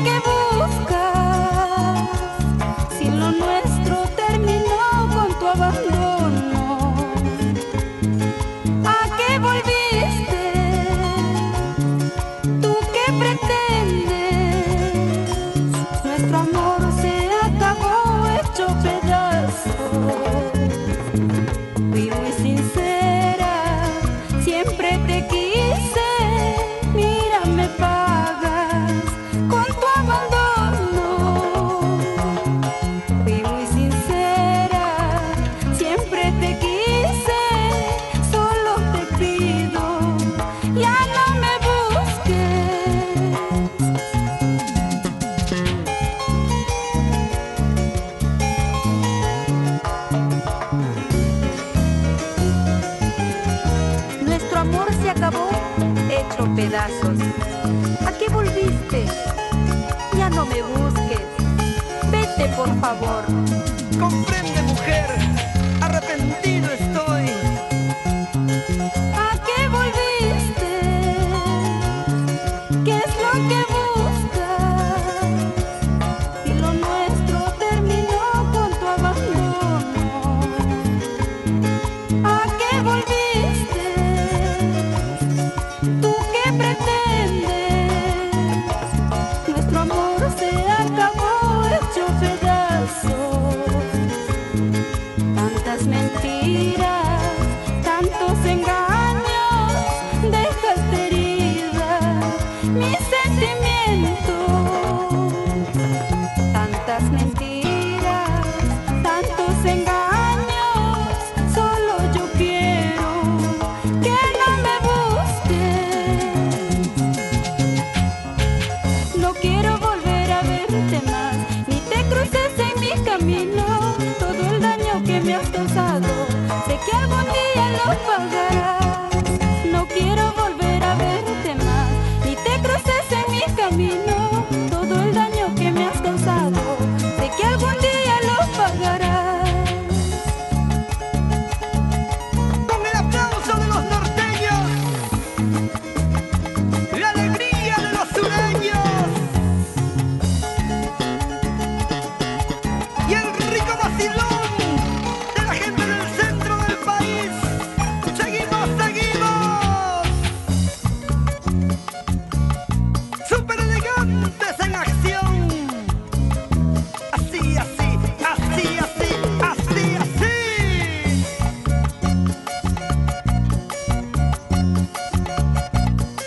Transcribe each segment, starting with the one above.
que buscas? Si lo nuestro terminó con tu abandono, ¿a qué volviste? ¿Tú qué pretendes? Nuestro amor se acabó hecho pedazos. Fui muy sincera, siempre te quise, mira me pagas con tu abandono. Fui muy sincera, siempre te quise, solo te pido, ya no me busques. Nuestro amor se acabó hecho pedazos. ¿A qué volviste? Ya no me busques. Vete, por favor. Comprende, mujer, arrepentido estoy. ¿A qué volviste? ¿Qué es lo que buscas? Si lo nuestro terminó con tu abandono, ¿a qué volviste? ¿Tú qué pretendes? Nuestro amor se acabó hecho pedazos. Tantas mentiras, tantos engaños, dejaste herida mis sentimientos. Tantas mentiras, tantos engaños, solo yo quiero que no me busques. No quiero volver a verte más, ni te cruces en mi camino. Todo el daño que me has causado, sé que algún día lo pagarás. No quiero volver a verte más, ni te cruces en mi camino. Todo el daño que me has causado, sé que algún día lo pagarás. Con el aplauso de los norteños, la alegría de los sureños y el rico vacilón de la gente del centro del país. Seguimos, seguimos. Súper elegantes en acción. Así, así, así, así, así, así.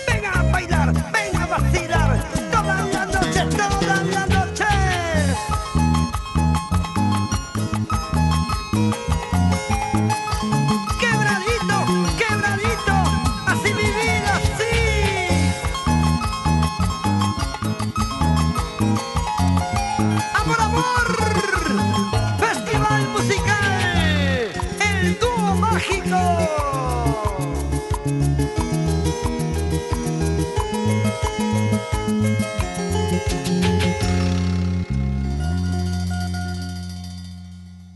Ven a bailar, ven a vacilar, toda la noche, toda la noche. Quebradito, quebradito, así vivir, así. Amor, amor.